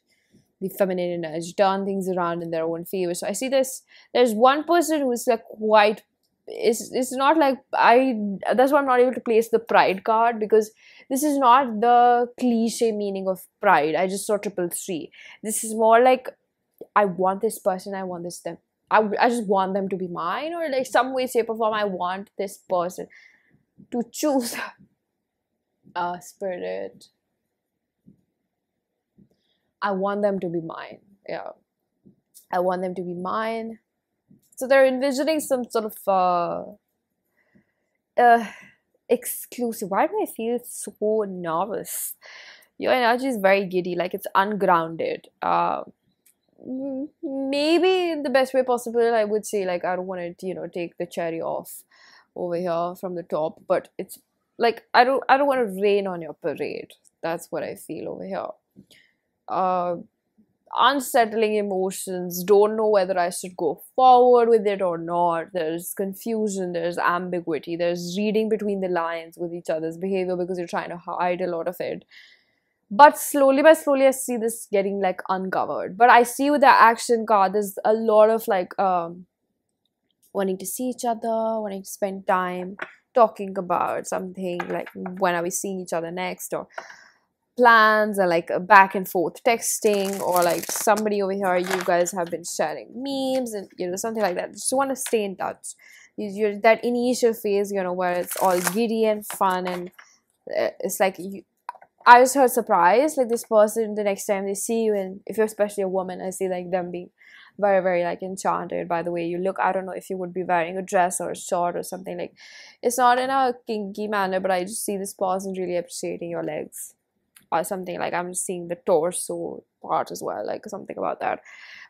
Speaker 1: the feminine energy, turn things around in their own favor. So I see there's one person who's like quite, it's not like that's why I'm not able to place the pride card, because this is not the cliche meaning of pride. I just saw 333. This is more like, I want this person, I want them, I just want them to be mine, or like some way, shape or form, I want this person to choose spirit. I want them to be mine. Yeah, I want them to be mine. So they're envisioning some sort of exclusive. Why do I feel so nervous? Your energy is very giddy, like it's ungrounded. Maybe in the best way possible, I would say, like, I don't want to, you know, take the cherry off over here from the top, but it's like I don't want to rain on your parade. That's what I feel over here. Unsettling emotions, don't know whether I should go forward with it or not. There's confusion, there's ambiguity, there's reading between the lines with each other's behavior, because you're trying to hide a lot of it. But slowly by slowly, I see this getting like uncovered. But I see with the action card, there's a lot of like wanting to see each other, wanting to spend time talking about something, like when are we seeing each other next, or plans, or like a back and forth texting, or like somebody over here, you guys have been sharing memes and, you know, something like that. Just want to stay in touch. You're that initial phase, you know, where it's all giddy and fun, and it's like I just heard surprise, like this person, the next time they see you, and if you're especially a woman, I see like them being very, very like enchanted by the way you look. I don't know if you would be wearing a dress or a short or something, like it's not in a kinky manner, but I just see this person really appreciating your legs or something. Like I'm just seeing the torso part as well, like something about that.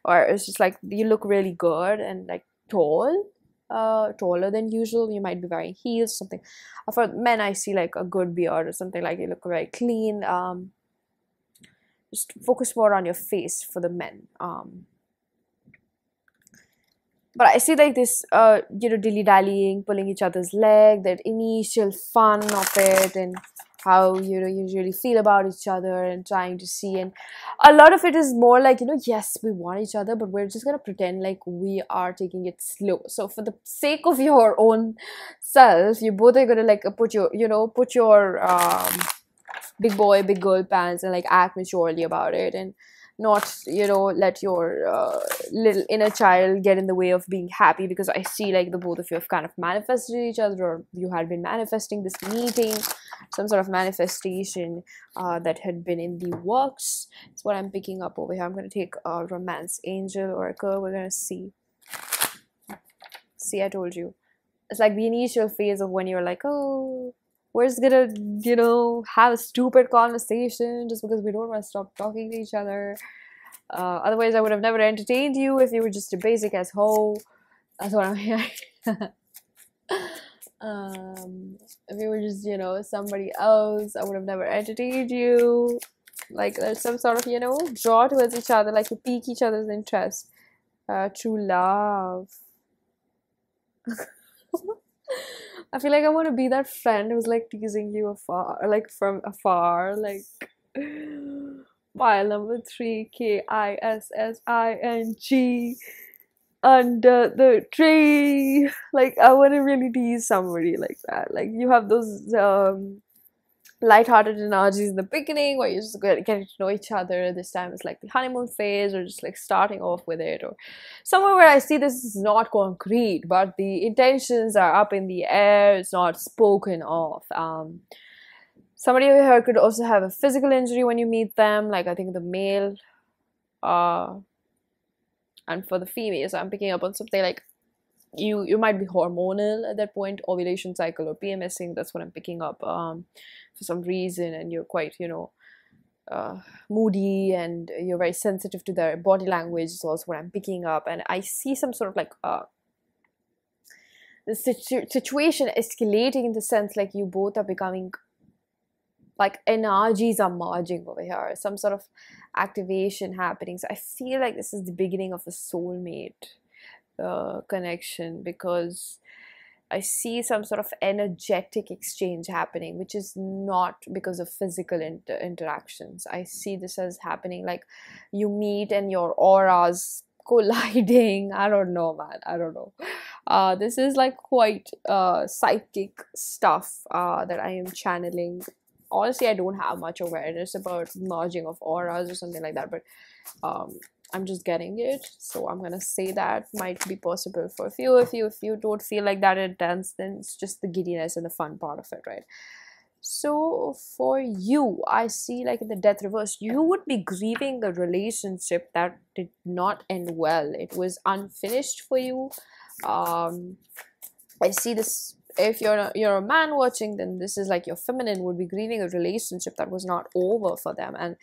Speaker 1: Or it's just like you look really good and like tall, taller than usual. You might be wearing heels, something. For men, I see like a good beard or something, like you look very clean. Just focus more on your face for the men. But I see like this, you know, dilly-dallying, pulling each other's leg, that initial fun of it, and how, you know, you really feel about each other, and trying to see. And a lot of it is more like, you know, yes, we want each other, but we're just going to pretend like we are taking it slow. So for the sake of your own self, you both are going to like put your, you know, put your big boy, big girl pants, and like act maturely about it, and not, you know, let your little inner child get in the way of being happy. Because I see like the both of you have kind of manifested each other, or you had been manifesting this meeting, some sort of manifestation that had been in the works. That's what I'm picking up over here. I'm going to take a romance angel oracle. We're going to see, I told you, it's like the initial phase of when you're like, oh, we're just gonna, you know, have a stupid conversation just because we don't want to stop talking to each other. Otherwise, I would have never entertained you if you were just a basic as hoe. That's what I'm hearing. If you were just, you know, somebody else, I would have never entertained you. Like there's some sort of, you know, draw towards each other, like you pique each other's interest. True love. I feel like I want to be that friend who's like teasing you afar, like from afar, like mile number 3, KISSING under the tree. Like, I want to really tease somebody like that. Like, you have those light-hearted energies in the beginning where you're just getting to know each other. This time it's like the honeymoon phase, or just like starting off with it, or somewhere where I see this is not concrete, but the intentions are up in the air. It's not spoken of. Somebody over here could also have a physical injury when you meet them, like I think the male, and for the females, I'm picking up on something like you might be hormonal at that point, ovulation cycle or PMSing. That's what I'm picking up for some reason, and you're quite, you know, moody, and you're very sensitive to their body language is also what I'm picking up. And I see some sort of like the situation escalating, in the sense like you both are becoming, like energies are merging over here, some sort of activation happening. So I feel like this is the beginning of a soulmate connection, because I see some sort of energetic exchange happening, which is not because of physical interactions. I see this as happening like you meet and your auras colliding. I don't know, man. I don't know. This is like quite psychic stuff that I am channeling. Honestly, I don't have much awareness about merging of auras or something like that, but I'm just getting it, so I'm gonna say that might be possible for a few. If you don't feel like that intense, then it's just the giddiness and the fun part of it, right? So for you, I see like in the death reverse, you would be grieving a relationship that did not end well. It was unfinished for you. I see this. If you're a man watching, then this is like your feminine would be grieving a relationship that was not over for them, and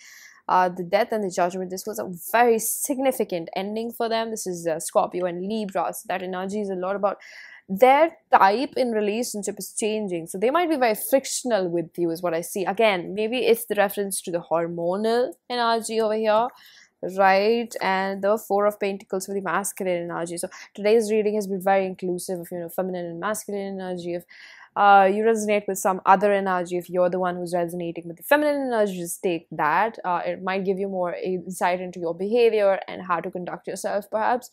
Speaker 1: the death and the judgment, this was a very significant ending for them. This is Scorpio and Libra, so that energy is a lot about their type in relationship is changing, so they might be very frictional with you is what I see. Again, maybe it's the reference to the hormonal energy over here, right? And the Four of Pentacles for the masculine energy. So today's reading has been very inclusive of, you know, feminine and masculine energy. If you resonate with some other energy, if you're the one who's resonating with the feminine energy, just take that. It might give you more insight into your behavior and how to conduct yourself, perhaps.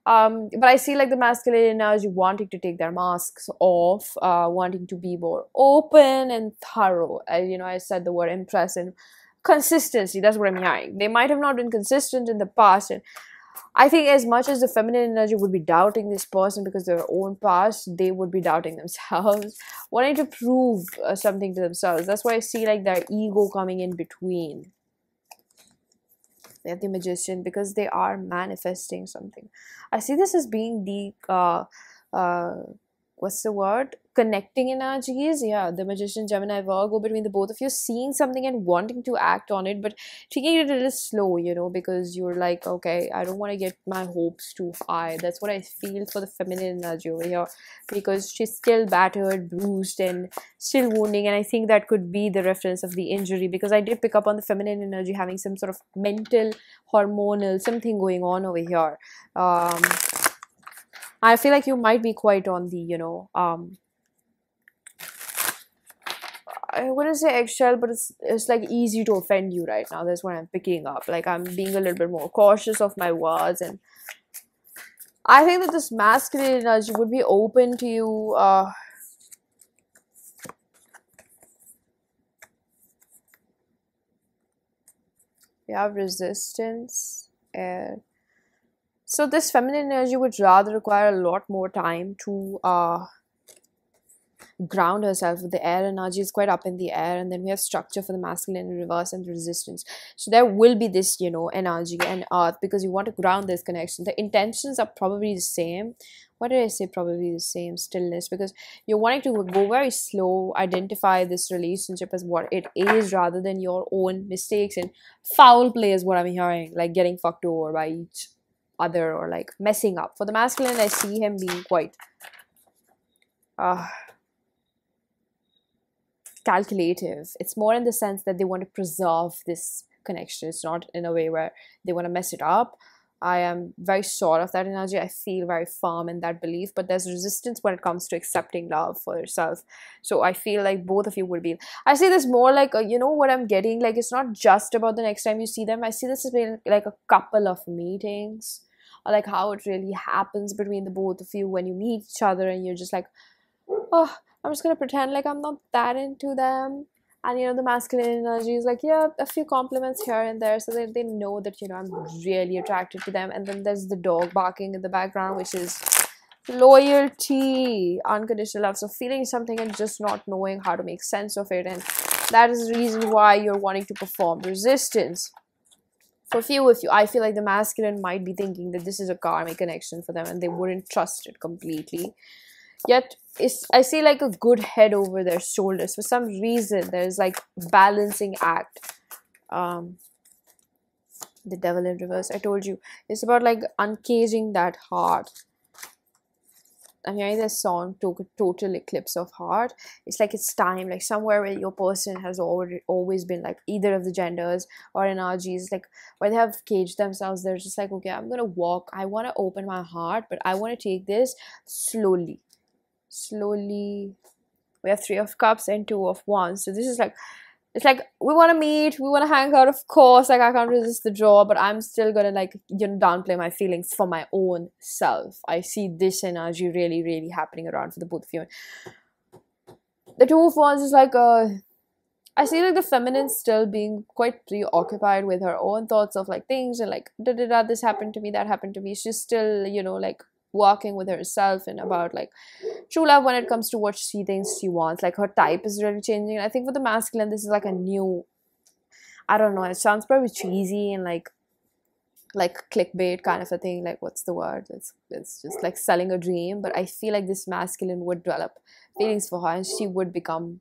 Speaker 1: But I see like the masculine energy wanting to take their masks off, wanting to be more open and thorough. You know, I said the word impress and consistency. That's what I'm hearing. They might have not been consistent in the past, and I think as much as the feminine energy would be doubting this person because of their own past, they would be doubting themselves, wanting to prove something to themselves. That's why I see like their ego coming in between. They have the Magician because they are manifesting something. I see this as being the what's the word? Connecting energies. Yeah, the Magician, Gemini, Virgo, between the both of you, seeing something and wanting to act on it, but taking it a little slow, you know, because you're like, okay, I don't want to get my hopes too high. That's what I feel for the feminine energy over here, because she's still battered, bruised, and still wounding. And I think that could be the reference of the injury, because I did pick up on the feminine energy having some sort of mental, hormonal, something going on over here. I feel like you might be quite on the, you know, I wouldn't say eggshell, but it's like easy to offend you right now. That's what I'm picking up. Like, I'm being a little bit more cautious of my words, and I think that this masculine energy would be open to you. You have resistance, and so this feminine energy would rather require a lot more time to ground herself. With the air energy is quite up in the air, and then we have structure for the masculine in reverse and the resistance. So there will be this, you know, energy and earth, because you want to ground this connection. The intentions are probably the same. Why did I say probably the same? Stillness, because you're wanting to go very slow, identify this relationship as what it is rather than your own mistakes, and foul play is what I'm hearing, like getting fucked over by each other or like messing up. For the masculine, I see him being quite calculative. It's more in the sense that they want to preserve this connection. It's not in a way where they want to mess it up. I am very sure of that energy. I feel very firm in that belief, but there's resistance when it comes to accepting love for yourself. So I feel like both of you would be. I see this more like you know what I'm getting. Like it's not just about the next time you see them. I see this as being like a couple of meetings, or like how it really happens between the both of you when you meet each other, and you're just like, oh, I'm just gonna pretend like I'm not that into them. And you know, the masculine energy is like, yeah, a few compliments here and there, so that they know that, you know, I'm really attracted to them. And then there's the dog barking in the background, which is loyalty, unconditional love. So feeling something and just not knowing how to make sense of it, and that is the reason why you're wanting to perform resistance. For a few of you, I feel like the masculine might be thinking that this is a karmic connection for them and they wouldn't trust it completely. Yet I see like a good head over their shoulders. For some reason, there's like balancing act. The devil in reverse, I told you. It's about like uncaging that heart. I'm hearing this song, Total Eclipse of Heart. It's like it's time, like somewhere where your person has always been like either of the genders or energies, like where they have caged themselves. They're just like, okay, I'm gonna walk. I want to open my heart, but I want to take this slowly. We have 3 of Cups and 2 of Wands. So this is like, it's like we want to meet, we want to hang out, of course, like I can't resist the draw, but I'm still gonna like, you know, downplay my feelings for my own self. I see this energy really happening around for the both of you. The 2 of Wands is like I see like the feminine still being quite preoccupied with her own thoughts of like things and like this happened to me, that happened to me. She's still, you know, like walking with herself and about like true love when it comes to what she thinks she wants. Like her type is really changing. I think for the masculine, this is like a new, I don't know, it sounds probably cheesy and like clickbait kind of a thing, like what's the word, it's just like selling a dream. But I feel like this masculine would develop feelings for her and she would become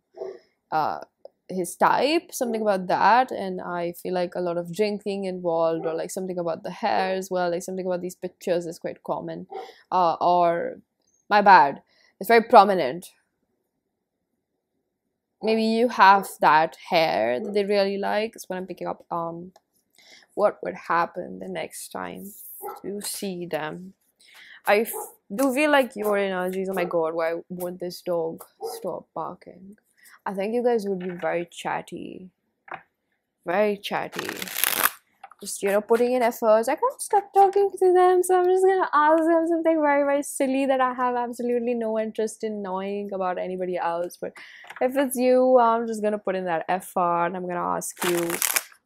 Speaker 1: his type, something about that. And I feel like a lot of drinking involved, or like something about the hair as well, like something about these pictures is quite common, or my bad, it's very prominent. Maybe you have that hair that they really like. Is what I'm picking up. What would happen the next time you see them? I do feel like your energies, oh my god, why won't this dog stop barking? I think you guys would be very chatty. Very chatty. Just, you know, putting in efforts. I can't stop talking to them, so I'm just gonna ask them something very silly that I have absolutely no interest in knowing about anybody else. But if it's you, I'm just gonna put in that effort. I'm gonna ask you,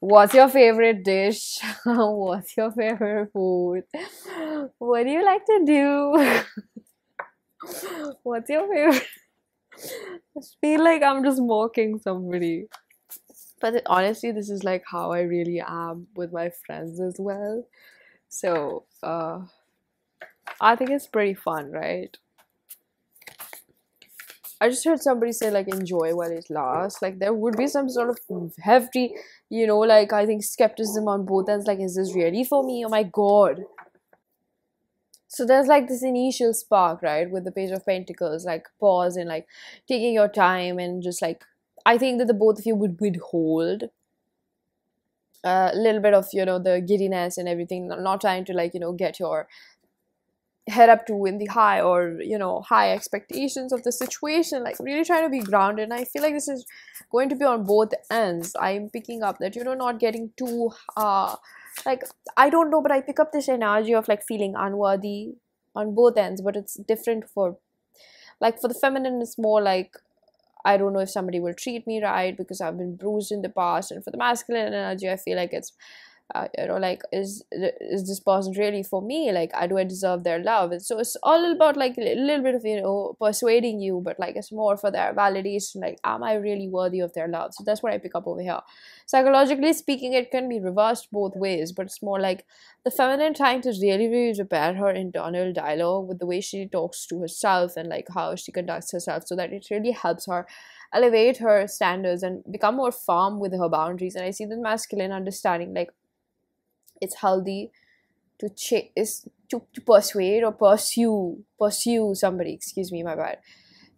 Speaker 1: what's your favorite dish? What's your favorite food? What do you like to do? What's your favorite? I feel like I'm just mocking somebody. But honestly, this is like how I really am with my friends as well. So, I think it's pretty fun, right? I just heard somebody say like enjoy while it lasts. Like there would be some sort of hefty, you know, like I think skepticism on both ends. Like, is this really for me? Oh my god. So there's like this initial spark, right, with the Page of Pentacles, like pause and like taking your time and just like, I think that the both of you would withhold a little bit of, you know, the giddiness and everything, not trying to like, you know, get your head up to in the high or, you know, high expectations of the situation, like really trying to be grounded. And I feel like this is going to be on both ends. I'm picking up that, you know, not getting too like, I don't know, but I pick up this energy of like feeling unworthy on both ends. But it's different for, like, for the feminine, it's more like, I don't know if somebody will treat me right because I've been bruised in the past. And for the masculine energy, I feel like it's you know, like, is this person really for me? Like, do I deserve their love? And so it's all about like a little bit of, you know, persuading you, but like it's more for their validation. Like, am I really worthy of their love? So that's what I pick up over here. Psychologically speaking, it can be reversed both ways, but it's more like the feminine trying to really repair her internal dialogue with the way she talks to herself and like how she conducts herself, so that it really helps her elevate her standards and become more firm with her boundaries. And I see the masculine understanding like it's healthy to to persuade or pursue somebody, excuse me, my bad.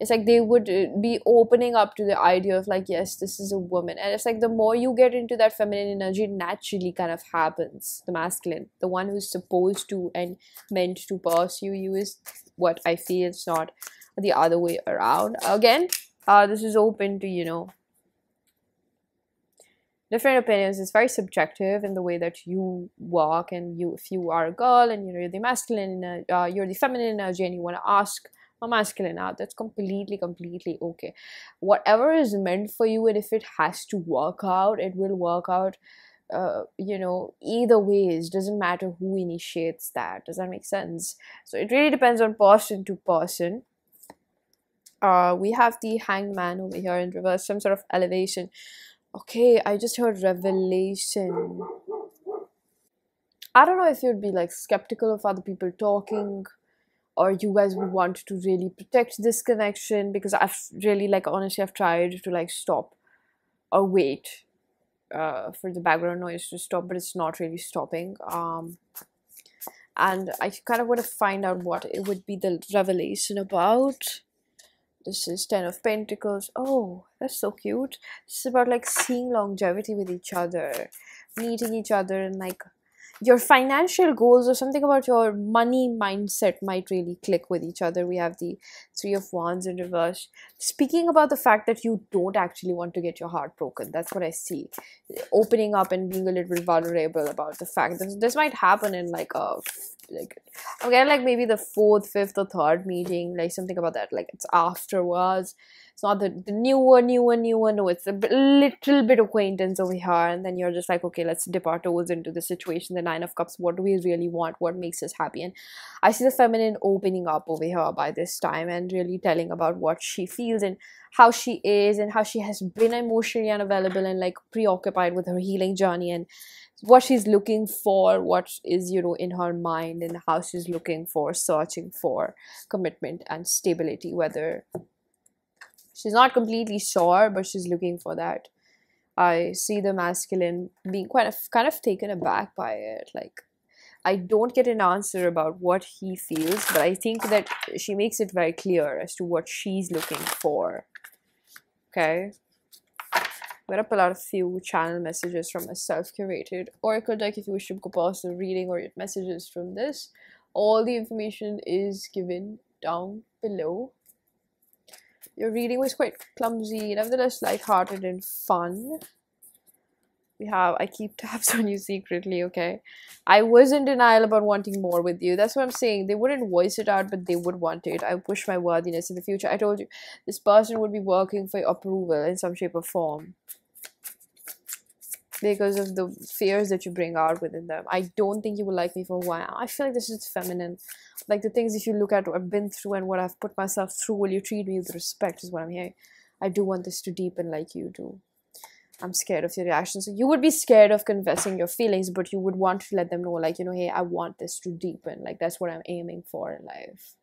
Speaker 1: It's like they would be opening up to the idea of like, yes, this is a woman. And it's like the more you get into that feminine energy, it naturally kind of happens. The masculine, the one who's supposed to and meant to pursue you, is what I feel. It's not the other way around. Again, this is open to, you know, different opinions. It's very subjective in the way that you walk, and you, if you are a girl and you know you're the masculine, you're the feminine energy, and you want to ask a masculine out, that's completely okay. Whatever is meant for you, and if it has to work out, it will work out. You know, either ways, doesn't matter who initiates that. Does that make sense? So it really depends on person to person. We have the Hanged Man over here in reverse, some sort of elevation. Okay, I just heard revelation. I don't know if you'd be like skeptical of other people talking, or you guys would want to really protect this connection, because I've really, like, honestly, I've tried to like stop or wait for the background noise to stop, but it's not really stopping. And I kind of want to find out what it would be the revelation about. This is 10 of Pentacles. Oh, that's so cute. This is about like seeing longevity with each other, meeting each other, and like your financial goals or something about your money mindset might really click with each other. We have the Three of Wands in reverse, speaking about the fact that you don't actually want to get your heart broken. That's what I see. Opening up and being a little bit vulnerable about the fact that this might happen in like a again, like maybe the 4th, 5th or 3rd meeting, like something about that, like it's afterwards. It's not the newer. No, it's a little bit acquaintance over here, and then you're just like, okay, let's dip our toes into the situation. The 9 of Cups, what do we really want? What makes us happy? And I see the feminine opening up over here by this time, and really telling about what she feels and how she is, and how she has been emotionally unavailable and like preoccupied with her healing journey, and what she's looking for, what is, you know, in her mind, and how she's looking for, searching for commitment and stability, whether she's not completely sure, but she's looking for that. I see the masculine being kind of taken aback by it. Like, I don't get an answer about what he feels, but I think that she makes it very clear as to what she's looking for. Okay, I'm gonna pull out a few channel messages from a self-curated oracle deck. If you wish to book a personal reading or get messages from this, all the information is given down below. Your reading was quite clumsy, nevertheless lighthearted and fun. We have, I keep tabs on you secretly, okay? I was in denial about wanting more with you. That's what I'm saying. They wouldn't voice it out, but they would want it. I push my worthiness in the future. I told you, this person would be working for your approval in some shape or form, because of the fears that you bring out within them. I don't think you will like me for a while. I feel like this is feminine. Like the things if you look at what I've been through and what I've put myself through, will you treat me with respect, is what I'm hearing. I do want this to deepen like you do. I'm scared of your reaction. So you would be scared of confessing your feelings, but you would want to let them know, like, you know, hey, I want this to deepen. Like, that's what I'm aiming for in life.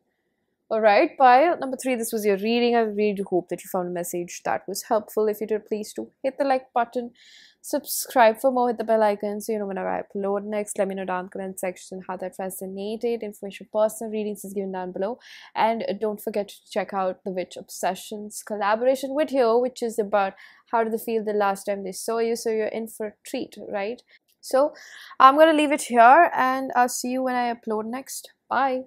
Speaker 1: Alright, pile number 3, this was your reading. I really do hope that you found a message that was helpful. If you did, please do hit the like button, subscribe for more, hit the bell icon so you know whenever I upload next. Let me know down in the comment section how that resonated. Information for personal readings is given down below. And don't forget to check out the Witch Obsessions collaboration video, which is about how did they feel the last time they saw you. So you're in for a treat, right? So I'm gonna leave it here, and I'll see you when I upload next. Bye.